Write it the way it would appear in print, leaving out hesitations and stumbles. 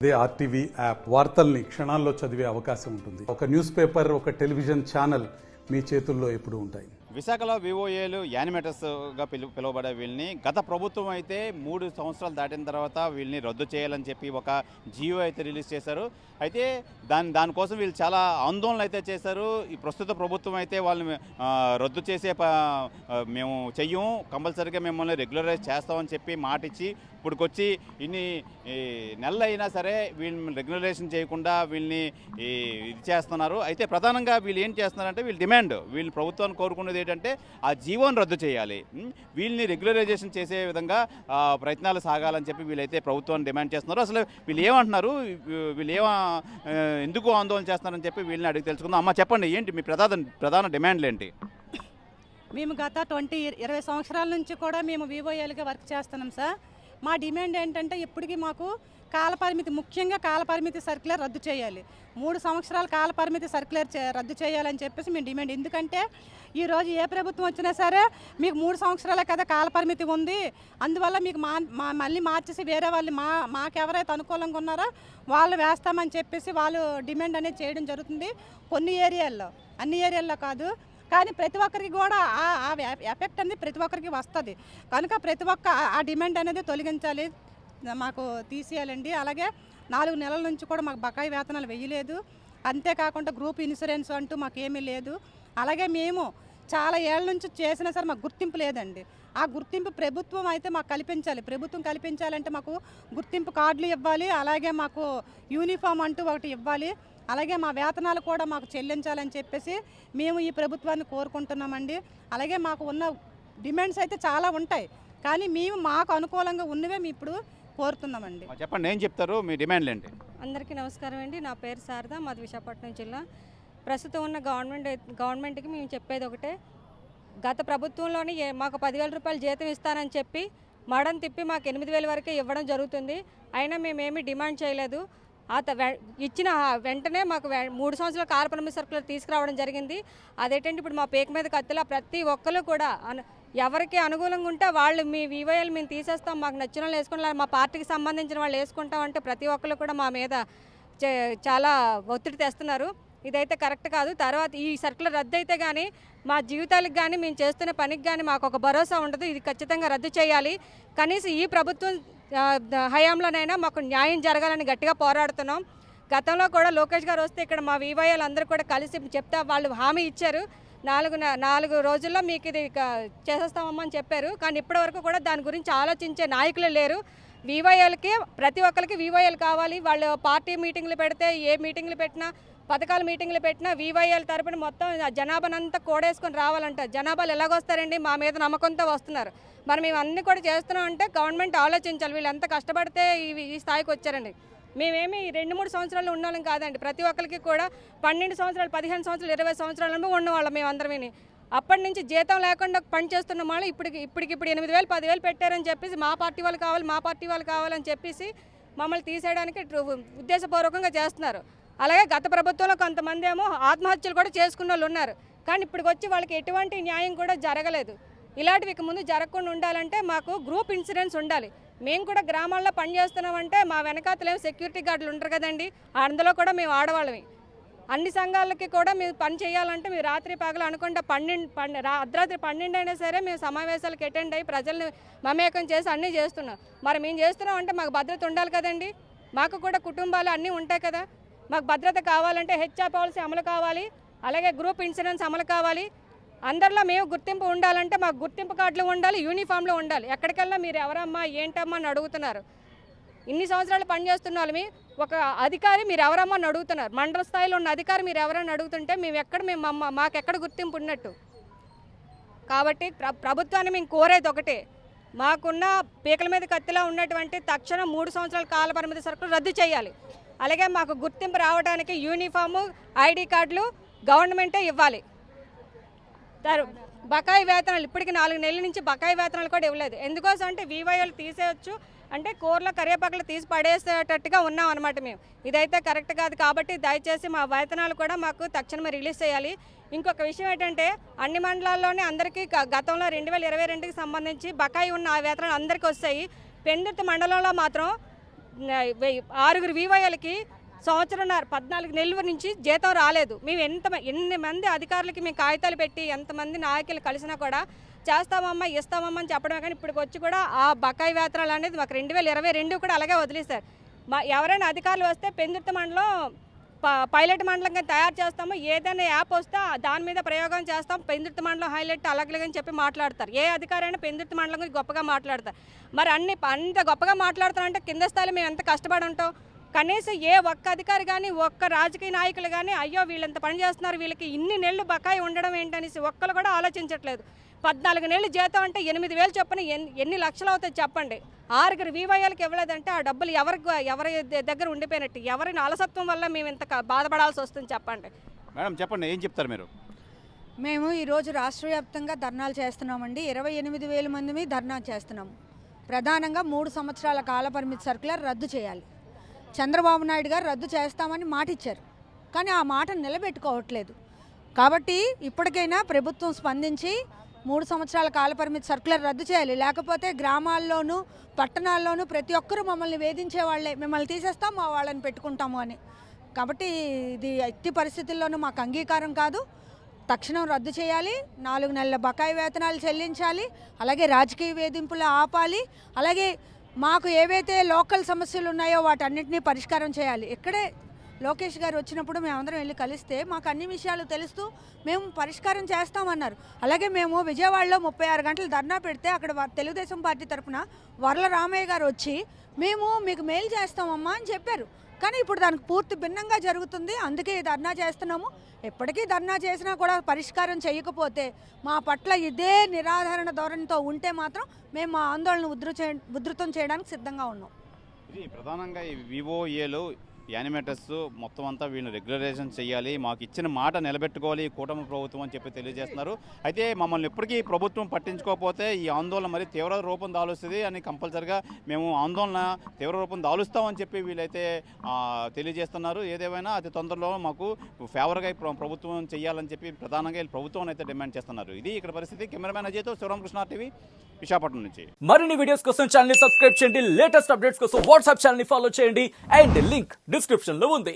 ఇదే RTV app వార్తల్ని క్షణాల్లో చదివే అవకాశం ఉంటుంది. ఒక న్యూస్ పేపర్, ఒక టెలివిజన్ ఛానల్ మీ చేతుల్లో ఎప్పుడూ ఉంటాయి. విశాఖలో వివోఏలు యానిమేటర్స్గా పిలువబడే వీళ్ళని గత ప్రభుత్వం అయితే 3 సంవత్సరాలు దాటిన తర్వాత వీళ్ళని రద్దు చేయాలని చెప్పి ఒక జియో అయితే రిలీజ్ చేశారు. అయితే దానికోసం వీళ్ళు చాలా ఆందోళనలు అయితే చేశారు. ఈ ప్రస్తుత ప్రభుత్వం అయితే వాళ్ళని రద్దు చేసే మేము చెయ్యము, కంపల్సరీగా మిమ్మల్ని రెగ్యులరైజ్ చేస్తామని చెప్పి మాట ఇచ్చి ఇప్పటికొచ్చి ఇన్ని నెలలు అయినా సరే వీళ్ళని రెగ్యులరైజేషన్ చేయకుండా వీళ్ళని ఇది చేస్తున్నారు. అయితే ప్రధానంగా వీళ్ళు ఏం చేస్తున్నారంటే వీళ్ళు ప్రభుత్వాన్ని కోరుకునేది ఏంటంటే ఆ జీవోని రద్దు చేయాలి, వీళ్ళని రెగ్యులరైజేషన్ చేసే విధంగా ప్రయత్నాలు సాగాలని చెప్పి వీళ్ళైతే ప్రభుత్వాన్ని డిమాండ్ చేస్తున్నారు. అసలు వీళ్ళు ఏమంటున్నారు, వీళ్ళు ఎందుకు ఆందోళన చేస్తున్నారని చెప్పి వీళ్ళని అడిగి తెలుసుకుందాం. అమ్మ చెప్పండి, ఏంటి మీ ప్రధాన డిమాండ్లు ఏంటి? మేము గత 20 సంవత్సరాల నుంచి కూడా మేము వివోఏలుగా వర్క్ చేస్తున్నాం సార్. మా డిమాండ్ ఏంటంటే ఇప్పటికీ మాకు కాలపరిమితి, ముఖ్యంగా కాలపరిమితి సర్క్యులర్ రద్దు చేయాలి. 3 సంవత్సరాల కాలపరిమితి సర్క్యులర్ రద్దు చేయాలని చెప్పేసి మేము డిమాండ్. ఎందుకంటే ఈరోజు ఏ ప్రభుత్వం వచ్చినా సరే మీకు 3 సంవత్సరాలే కదా కాలపరిమితి ఉంది, అందువల్ల మీకు మళ్ళీ మార్చేసి వేరే వాళ్ళు మాకెవరైతే అనుకూలంగా ఉన్నారో వాళ్ళు వేస్తామని చెప్పేసి వాళ్ళు డిమాండ్ అనేది చేయడం జరుగుతుంది. కొన్ని ఏరియాల్లో, అన్ని ఏరియాల్లో కాదు, కానీ ప్రతి ఒక్కరికి కూడా ఆ ఎఫెక్ట్ అనేది ప్రతి ఒక్కరికి వస్తుంది. కనుక ప్రతి ఒక్క ఆ డిమాండ్ అనేది తొలగించాలి, మాకు తీసేయాలండి. అలాగే 4 నెలల నుంచి కూడా మాకు బకాయి వేతనాలు వేయలేదు. అంతేకాకుండా గ్రూప్ ఇన్సూరెన్స్ అంటూ మాకేమీ లేదు. అలాగే మేము చాలా ఏళ్ళ నుంచి చేసినా సరే మాకు గుర్తింపు లేదండి. ఆ గుర్తింపు ప్రభుత్వం అయితే మాకు కల్పించాలి. ప్రభుత్వం కల్పించాలంటే మాకు గుర్తింపు కార్డులు ఇవ్వాలి, అలాగే మాకు యూనిఫామ్ అంటూ ఒకటి ఇవ్వాలి, అలాగే మా వేతనాలు కూడా మాకు చెల్లించాలని చెప్పేసి మేము ఈ ప్రభుత్వాన్ని కోరుకుంటున్నామండి. అలాగే మాకు ఉన్న డిమాండ్స్ అయితే చాలా ఉంటాయి, కానీ మేము మాకు అనుకూలంగా ఉన్నవే మేము ఇప్పుడు కోరుతున్నామండి. చెప్పండి, ఏం చెప్తారు, మీ డిమాండ్లు ఏంటి? అందరికీ నమస్కారం అండి. నా పేరు శారద, మాది విశాఖపట్నం జిల్లా. ప్రస్తుతం ఉన్న గవర్నమెంట్కి మేము చెప్పేది ఒకటే, గత ప్రభుత్వంలోని మాకు 10,000 రూపాయలు జీతం ఇస్తానని చెప్పి మడం తిప్పి మాకు 8,000 వరకే ఇవ్వడం జరుగుతుంది. అయినా మేమేమీ డిమాండ్ చేయలేదు. ఇచ్చిన వెంటనే మాకు 3 సంవత్సరాల కాలపరిమితి సర్కులర్ తీసుకురావడం జరిగింది. అదేంటంటే ఇప్పుడు మా పేక మీద కత్తిలా ప్రతి ఒక్కరు కూడా ఎవరికి అనుకూలంగా ఉంటే వాళ్ళు మీ వివోఏలు మేము తీసేస్తాం, మాకు నచ్చిన వాళ్ళు వేసుకుంటాం, మా పార్టీకి సంబంధించిన వాళ్ళు వేసుకుంటాం అంటే ప్రతి ఒక్కరు కూడా మా మీద చాలా ఒత్తిడి తెస్తున్నారు. ఇదైతే కరెక్ట్ కాదు. తర్వాత ఈ సర్కులర్ రద్దు అయితే కానీ మా జీవితాలకు కానీ మేము చేస్తున్న పనికి కానీ మాకు ఒక భరోసా ఉండదు. ఇది ఖచ్చితంగా రద్దు చేయాలి. కనీసం ఈ ప్రభుత్వం హయాంలోనైనా మాకు న్యాయం జరగాలని గట్టిగా పోరాడుతున్నాం. గతంలో కూడా లోకేష్ గారు వస్తే ఇక్కడ మా వివోఏలు అందరూ కూడా కలిసి చెప్తా వాళ్ళు హామీ ఇచ్చారు, 4 రోజుల్లో మీకు ఇది చేసేస్తామని చెప్పారు. కానీ ఇప్పటివరకు కూడా దాని గురించి ఆలోచించే నాయకులు లేరు. వివోఏలకి ప్రతి ఒక్కరికి వివోఏలు కావాలి. వాళ్ళు పార్టీ మీటింగ్లు పెడితే, ఏ మీటింగ్లు పెట్టినా, పథకాల మీటింగ్లు పెట్టినా వివోఏల తరపున మొత్తం జనాభానంతా కూడేసుకొని రావాలంట. జనాభాలు ఎలాగొస్తారండి? మా మీద నమ్మకంతో వస్తున్నారు. మరి మేము అన్నీ కూడా చేస్తున్నాం అంటే గవర్నమెంట్ ఆలోచించాలి. వీళ్ళు ఎంత కష్టపడితే ఈ స్థాయికి వచ్చారండి. మేమేమి 2-3 సంవత్సరాలు ఉన్నవాళ్ళం కాదండి. ప్రతి ఒక్కరికి కూడా 12 సంవత్సరాలు, 15 సంవత్సరాలు, 20 సంవత్సరాలు ఉన్నవాళ్ళం మేమందరమేని. అప్పటి నుంచి జీతం లేకుండా పని చేస్తున్న వాళ్ళు ఇప్పుడు 8,000, 10,000 పెట్టారని చెప్పేసి మా పార్టీ వాళ్ళు కావాలని చెప్పేసి మమ్మల్ని తీసేయడానికి ఉద్దేశపూర్వకంగా చేస్తున్నారు. అలాగే గత ప్రభుత్వంలో కొంతమంది ఏమో ఆత్మహత్యలు కూడా చేసుకున్న వాళ్ళు ఉన్నారు. కానీ ఇప్పటికి వచ్చి వాళ్ళకి ఎటువంటి న్యాయం కూడా జరగలేదు. ఇలాంటివి ఇక ముందు జరగకుండా ఉండాలంటే మాకు గ్రూప్ ఇన్సూరెన్స్ ఉండాలి. మేము కూడా గ్రామాల్లో పనిచేస్తున్నామంటే మా వెనకాతలేమో సెక్యూరిటీ గార్డులు ఉంటారు కదండి, అందులో కూడా మేము ఆడవాళ్ళమే. అన్ని సంఘాలకి కూడా మేము పని చేయాలంటే మేము రాత్రి పగలు అనుకుంటే అర్ధరాత్రి 12 అయినా సరే మేము సమావేశాలకు అటెండ్ అయ్యి ప్రజల్ని మమేకం చేసి అన్నీ చేస్తున్నాం. మరి మేము చేస్తున్నాం అంటే మాకు భద్రత ఉండాలి కదండి. మాకు కూడా కుటుంబాలు అన్నీ ఉంటాయి కదా. మాకు భద్రత కావాలంటే హెచ్ఆర్ పాలసీ అమలు కావాలి, అలాగే గ్రూప్ ఇన్సూరెన్స్ అమలు కావాలి. అందరిలో మేము గుర్తింపు ఉండాలంటే మాకు గుర్తింపు కార్డులు ఉండాలి, యూనిఫామ్లో ఉండాలి. ఎక్కడికెళ్ళినా మీరు ఎవరమ్మా ఏంటమ్మా అని అడుగుతున్నారు. ఇన్ని సంవత్సరాలు పనిచేస్తున్న వాళ్ళమి ఒక అధికారి మీరు ఎవరమ్మా అని అడుగుతున్నారు. మండల స్థాయిలో ఉన్న అధికారి మీరు ఎవరని అడుగుతుంటే మాకెక్కడ గుర్తింపు ఉన్నట్టు. కాబట్టి ప్రభుత్వాన్ని మేము కోరేది ఒకటే, మాకున్న పీకల మీద కత్తిలా ఉన్నటువంటి తక్షణం 3 సంవత్సరాల కాలపరిమితి సర్కులు రద్దు చేయాలి. అలాగే మాకు గుర్తింపు రావడానికి యూనిఫాము, ఐడి కార్డులు గవర్నమెంటే ఇవ్వాలి. బకాయి వేతనాలు ఇప్పటికి 4 నెలల నుంచి బకాయి వేతనాలు కూడా ఇవ్వలేదు. ఎందుకోసం అంటే వివోఏలు తీసేయచ్చు అంటే కూరలో కరివేపాకులు తీసి పడేసేటట్టుగా ఉన్నాం అనమాట మేము. ఇదైతే కరెక్ట్ కాదు. కాబట్టి దయచేసి మా వేతనాలు కూడా మాకు తక్షణమే రిలీజ్ చేయాలి. ఇంకొక విషయం ఏంటంటే అన్ని మండలాల్లోనే అందరికీ గతంలో 2022కి సంబంధించి బకాయి ఉన్న ఆ వేతనాలు అందరికీ వస్తాయి. పెందుర్తి మండలంలో మాత్రం 6 VYలకి సంవత్సరంన్నర 14 నెలల నుంచి జీతం రాలేదు. మేము ఎన్ని మంది అధికారులకి మేము కాగితాలు పెట్టి ఎంతమంది నాయకులు కలిసినా కూడా చేస్తామమ్మా ఇస్తామమ్మా అని చెప్పడమే కానీ ఇప్పటికి వచ్చి కూడా ఆ బకాయి వేతనాలు అనేది మాకు 2022 కూడా అలాగే వదిలేశారు. ఎవరైనా అధికారులు వస్తే పెందుర్తి మండలం పైలట్ మండలంగా తయారు చేస్తాము, ఏదైనా యాప్ వస్తే దాని మీద ప్రయోగం చేస్తాం, పెందుర్తి మండలం హైలైట్ అలాగని చెప్పి మాట్లాడతారు. ఏ అధికారైనా పెందుర్తి మండలం గురించి గొప్పగా మాట్లాడతారు. మరి అంత గొప్పగా మాట్లాడుతారంటే కింద స్థాయిలో మేము ఎంత కష్టపడి ఉంటాం. కనీసం ఏ ఒక్క అధికారి కానీ ఒక్క రాజకీయ నాయకులు కానీ అయ్యో వీళ్ళంత పని చేస్తున్నారు, వీళ్ళకి ఇన్ని నెలలు బకాయి ఉండడం ఏంటనేసి ఒక్కరు కూడా ఆలోచించట్లేదు. 14 నెలలు జీతం అంటే 8,000 చొప్పున ఎన్ని లక్షలు అవుతాయి చెప్పండి. 6 VYలకి ఇవ్వలేదంటే ఆ డబ్బులు ఎవరి దగ్గర ఉండిపోయినట్టు, ఎవరిని అలసత్వం వల్ల మేము ఇంత బాధపడాల్సి వస్తుంది చెప్పండి. మేడం చెప్పండి, ఏం చెప్తారు మీరు? మేము ఈరోజు రాష్ట్ర వ్యాప్తంగా ధర్నాలు చేస్తున్నామండి. 28,000 మంది ధర్నా చేస్తున్నాము. ప్రధానంగా 3 సంవత్సరాల కాలపరిమితి సర్కులర్ రద్దు చేయాలి. చంద్రబాబు నాయుడు గారు రద్దు చేస్తామని మాట ఇచ్చారు, కానీ ఆ మాట నిలబెట్టుకోవట్లేదు. కాబట్టి ఇప్పటికైనా ప్రభుత్వం స్పందించి 3 సంవత్సరాల కాలపరిమితి సర్కులర్ రద్దు చేయాలి. లేకపోతే గ్రామాల్లోనూ పట్టణాల్లోనూ ప్రతి ఒక్కరూ మమ్మల్ని వేధించే వాళ్ళే, మిమ్మల్ని తీసేస్తాం మా వాళ్ళని పెట్టుకుంటాము అని. కాబట్టి ఇది ఎట్టి పరిస్థితుల్లోనూ మాకు అంగీకారం కాదు. తక్షణం రద్దు చేయాలి. 4 నెలల బకాయి వేతనాలు చెల్లించాలి. అలాగే రాజకీయ వేధింపులు ఆపాలి. అలాగే మాకు ఏవైతే లోకల్ సమస్యలు ఉన్నాయో వాటన్నిటినీ పరిష్కారం చేయాలి. ఇక్కడే లోకేష్ గారు వచ్చినప్పుడు మేమందరం వెళ్ళి కలిస్తే మాకు అన్ని విషయాలు తెలుస్తూ మేము పరిష్కారం చేస్తామన్నారు. అలాగే మేము విజయవాడలో 36 గంటలు ధర్నా పెడితే అక్కడ తెలుగుదేశం పార్టీ తరఫున వర్ల రామయ్య గారు వచ్చి మేము మీకు మెయిల్ చేస్తామమ్మా అని చెప్పారు. కానీ ఇప్పుడు దానికి పూర్తి భిన్నంగా జరుగుతుంది. అందుకే ఈ ధర్నా చేస్తున్నాము. ఎప్పటికీ ధర్నా చేసినా కూడా పరిష్కారం చేయకపోతే మా పట్ల ఇదే నిరాధారణ ధోరణితో ఉంటే మాత్రం మేము మా ఆందోళన ఉధృతం చేయడానికి సిద్ధంగా ఉన్నాం. ఇది ప్రధానంగా ఈ వివోఏలు యానిమేటర్స్ మొత్తం అంతా వీళ్ళు రెగ్యులరైజేషన్ చేయాలి, మాకు ఇచ్చిన మాట నిలబెట్టుకోవాలి కూటమి ప్రభుత్వం అని చెప్పి తెలియజేస్తున్నారు. అయితే మమ్మల్ని ఎప్పటికీ ప్రభుత్వం పట్టించుకోకపోతే ఈ ఆందోళన మరి తీవ్ర రూపం దాలుస్తుంది అని కంపల్సరిగా మేము ఆందోళన తీవ్ర రూపం దాలుస్తామని చెప్పి వీళ్ళైతే తెలియజేస్తున్నారు. ఏదేమైనా అతి తొందరలో మాకు ఫేవర్గా ప్రభుత్వం చేయాలని చెప్పి ప్రధానంగా వీళ్ళు ప్రభుత్వం అయితే డిమాండ్ చేస్తున్నారు. ఇది ఇక్కడ పరిస్థితి. కెమెరామెన్ అజయ్తో శివరామకృష్ణ టీవీ విశాఖపట్నం నుంచి. మరిన్ని వీడియోస్ కోసం ఛానల్ ని సబ్స్క్రైబ్ చేయండి. లేటెస్ట్ అప్డేట్స్ కోసం వాట్సాప్ ఛానల్ ని ఫాలో చేయండి. అండ్ లింక్ డిస్క్రిప్షన్ లో ఉంది.